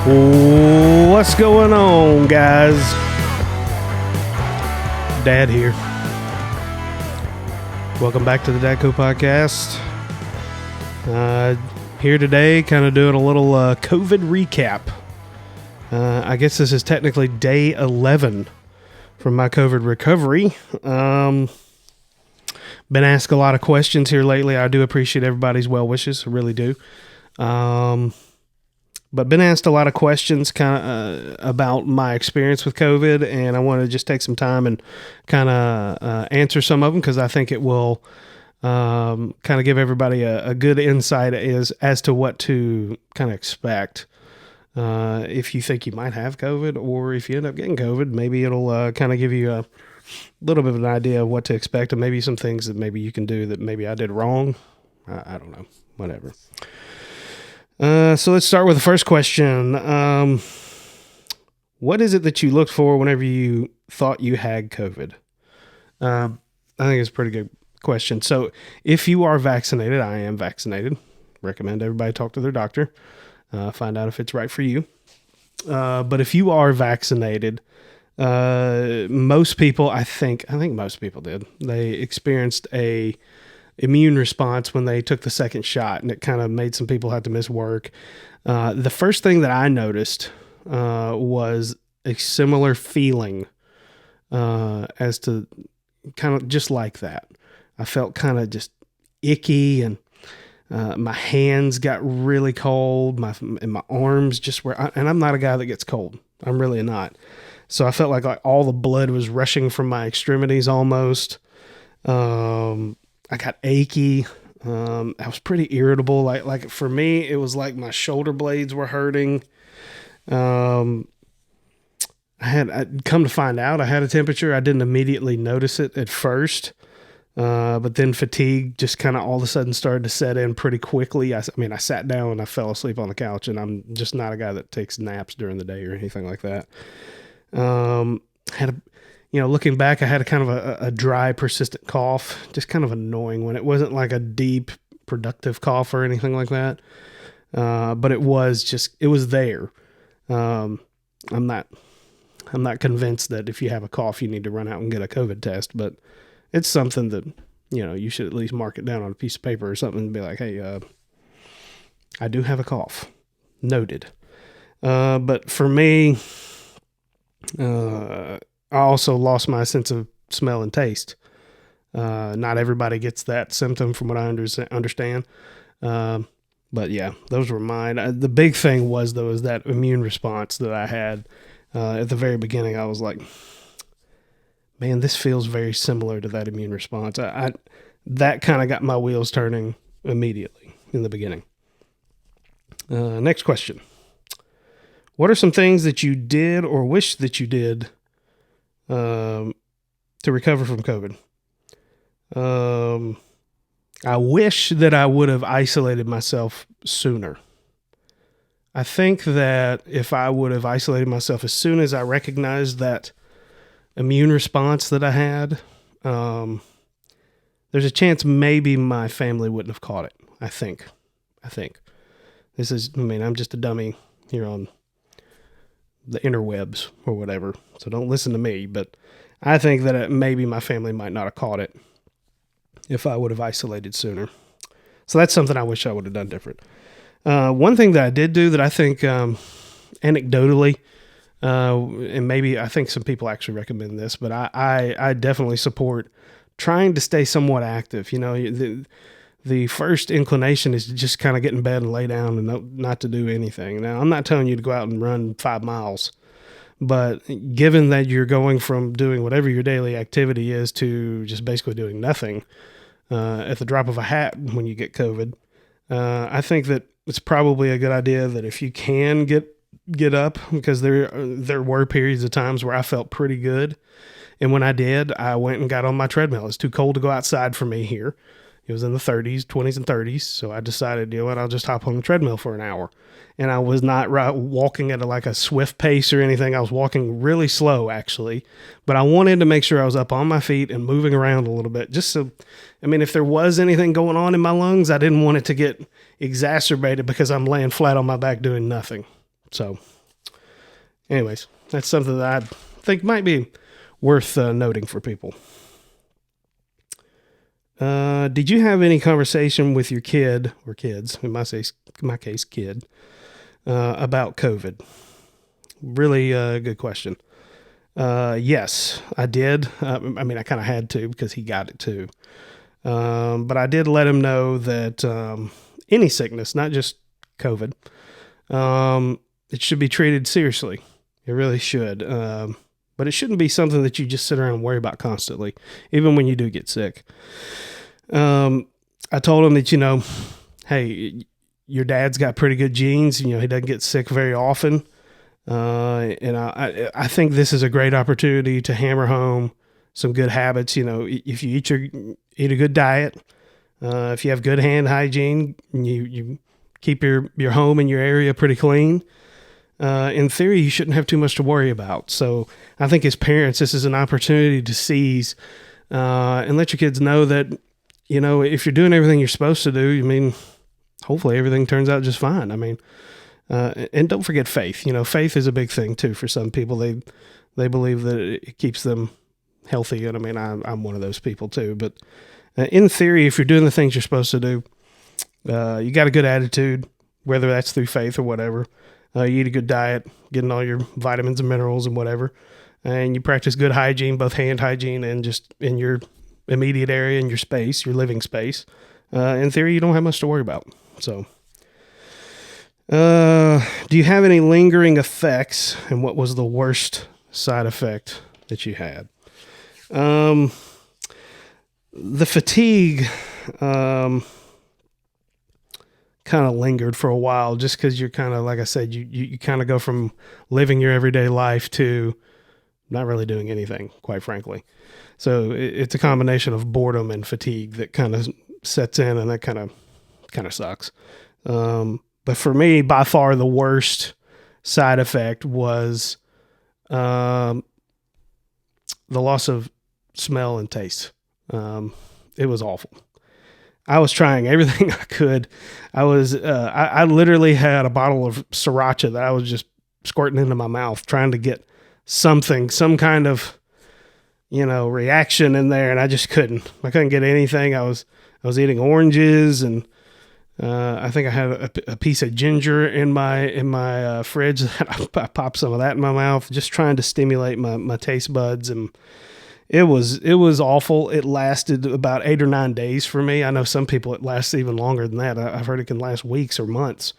What's going on, guys? Dad here. Welcome back to the Dadco Podcast. Here today, kind of doing a little COVID recap. I guess this is technically day 11 from my COVID recovery. Been asked a lot of questions here lately. I do appreciate everybody's well wishes. I really do. But been asked a lot of questions kind of about my experience with COVID, and I want to just take some time and kind of answer some of them because I think it will kind of give everybody a good insight as to what to kind of expect if you think you might have COVID, or if you end up getting COVID. Maybe it'll kind of give you a little bit of an idea of what to expect, and maybe some things that maybe you can do that maybe I did wrong. I don't know, whatever. So let's start with the first question. What is it that you looked for whenever you thought you had COVID? I think it's a pretty good question. So if you are vaccinated, I am vaccinated. Recommend everybody talk to their doctor, find out if it's right for you. But if you are vaccinated, most people, I think most people did. They experienced a immune response when they took the second shot, and it kind of made some people have to miss work. The first thing that I noticed was a similar feeling as to kind of just like that. I felt kind of just icky, and my hands got really cold. My arms just were, and I'm not a guy that gets cold. I'm really not. So I felt like all the blood was rushing from my extremities almost. I got achy. I was pretty irritable. Like for me, it was like my shoulder blades were hurting. I'd come to find out I had a temperature. I didn't immediately notice it at first. But then fatigue just kind of all of a sudden started to set in pretty quickly. I sat down and I fell asleep on the couch, and I'm just not a guy that takes naps during the day or anything like that. Looking back, I had a kind of a dry, persistent cough, just kind of annoying when it wasn't like a deep, productive cough or anything like that. But it was there. I'm not convinced that if you have a cough, you need to run out and get a COVID test, but it's something that, you should at least mark it down on a piece of paper or something and be like, hey, I do have a cough. Noted. But for me, I also lost my sense of smell and taste. Not everybody gets that symptom from what I understand. But yeah, those were mine. The big thing was that immune response that I had at the very beginning. I was like, man, this feels very similar to that immune response. That kind of got my wheels turning immediately in the beginning. Next question. What are some things that you did or wish that you did to recover from COVID? I wish that I would have isolated myself sooner. I think that if I would have isolated myself as soon as I recognized that immune response that I had, there's a chance maybe my family wouldn't have caught it. I think. I'm just a dummy here on the interwebs or whatever, so don't listen to me, but I think that maybe my family might not have caught it if I would have isolated sooner. So that's something I wish I would have done different. One thing that I did do that I think anecdotally, and maybe I think some people actually recommend this, but I definitely support trying to stay somewhat active. The first inclination is to just kind of get in bed and lay down and not to do anything. Now, I'm not telling you to go out and run 5 miles, but given that you're going from doing whatever your daily activity is to just basically doing nothing at the drop of a hat when you get COVID, I think that it's probably a good idea that if you can get up, because there were periods of times where I felt pretty good, and when I did, I went and got on my treadmill. It's too cold to go outside for me here. It was in the 20s and 30s. So I decided, I'll just hop on the treadmill for an hour. And I was not walking at a swift pace or anything. I was walking really slow, actually. But I wanted to make sure I was up on my feet and moving around a little bit. Just so, if there was anything going on in my lungs, I didn't want it to get exacerbated because I'm laying flat on my back doing nothing. So Anyways, that's something that I think might be worth noting for people. Did you have any conversation with your kid or kids, in my case, kid, about COVID? Really good question. Yes, I did. I mean, I kind of had to because he got it too. But I did let him know that any sickness, not just COVID, it should be treated seriously. It really should. But it shouldn't be something that you just sit around and worry about constantly, even when you do get sick. I told him that, hey, your dad's got pretty good genes. He doesn't get sick very often. And I think this is a great opportunity to hammer home some good habits. If you eat a good diet, if you have good hand hygiene, you keep your home and your area pretty clean. In theory, you shouldn't have too much to worry about. So I think as parents, this is an opportunity to seize and let your kids know that, if you're doing everything you're supposed to do, hopefully everything turns out just fine. And don't forget faith. Faith is a big thing too for some people. They believe that it keeps them healthy. And I'm one of those people too. But in theory, if you're doing the things you're supposed to do, you got a good attitude, whether that's through faith or whatever. You eat a good diet, getting all your vitamins and minerals and whatever, and you practice good hygiene, both hand hygiene and just in your immediate area, in your space, your living space. In theory, you don't have much to worry about. So, do you have any lingering effects, and what was the worst side effect that you had? The fatigue, kind of lingered for a while, just because you're kind of, like I said, you kind of go from living your everyday life to not really doing anything, quite frankly. So it's a combination of boredom and fatigue that kind of sets in, and that kind of sucks. But for me, by far the worst side effect was the loss of smell and taste. It was awful. I was trying everything I could. I literally had a bottle of sriracha that I was just squirting into my mouth, trying to get some kind of, reaction in there. And I just couldn't. I couldn't get anything. I was eating oranges, and I think I had a piece of ginger in my fridge that I popped some of that in my mouth, just trying to stimulate my taste buds. And it was awful. It lasted about 8 or 9 days for me. I know some people it lasts even longer than that. I've heard it can last weeks or months.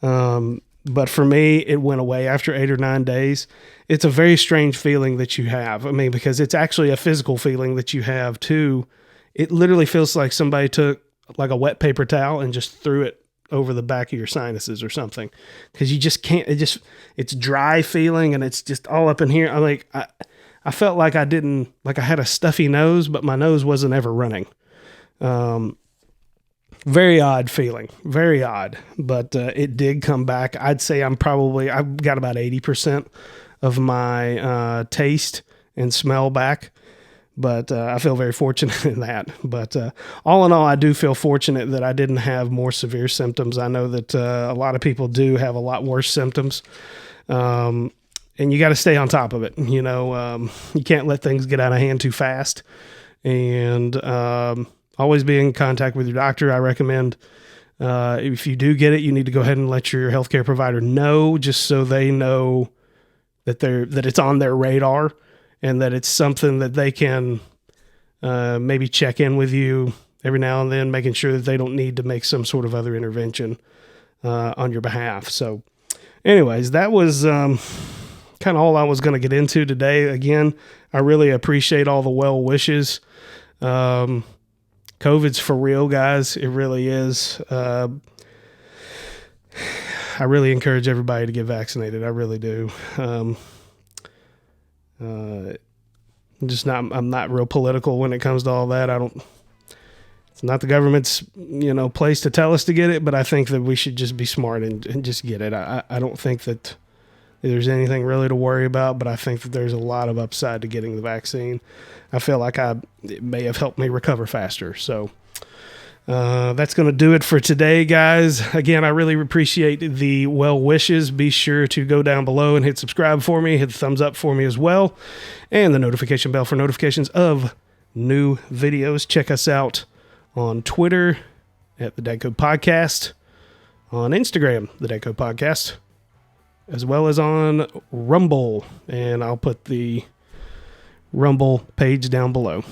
But for me, it went away after 8 or 9 days. It's a very strange feeling that you have. Because it's actually a physical feeling that you have too. It literally feels like somebody took like a wet paper towel and just threw it over the back of your sinuses or something. Cause you just can't, it's dry feeling, and it's just all up in here. I felt like I had a stuffy nose, but my nose wasn't ever running. Very odd feeling, very odd, but it did come back. I'd say I've got about 80% of my taste and smell back, but I feel very fortunate in that. But all in all, I do feel fortunate that I didn't have more severe symptoms. I know that a lot of people do have a lot worse symptoms. And you got to stay on top of it. You can't let things get out of hand too fast. And always be in contact with your doctor. I recommend if you do get it, you need to go ahead and let your healthcare provider know, just so they know that it's on their radar, and that it's something that they can maybe check in with you every now and then, making sure that they don't need to make some sort of other intervention on your behalf. So anyways, that was kind of all I was going to get into today. Again, I really appreciate all the well wishes. COVID's for real, guys. It really is. I really encourage everybody to get vaccinated. I really do. I'm not real political when it comes to all that. It's not the government's, place to tell us to get it, but I think that we should just be smart and just get it. I don't think that there's anything really to worry about, but I think that there's a lot of upside to getting the vaccine. I feel like it may have helped me recover faster. So That's going to do it for today, guys. Again, I really appreciate the well wishes. Be sure to go down below and hit subscribe for me. Hit the thumbs up for me as well. And the notification bell for notifications of new videos. Check us out on Twitter at the Dad Code Podcast, on Instagram, the Dad Code Podcast, as well as on Rumble. And I'll put the Rumble page down below.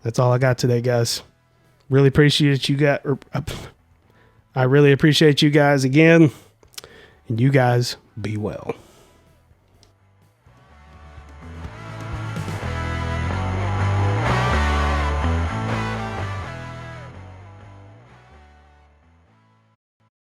That's all I got today, guys. Really appreciate you guys. I really appreciate you guys again. And you guys be well.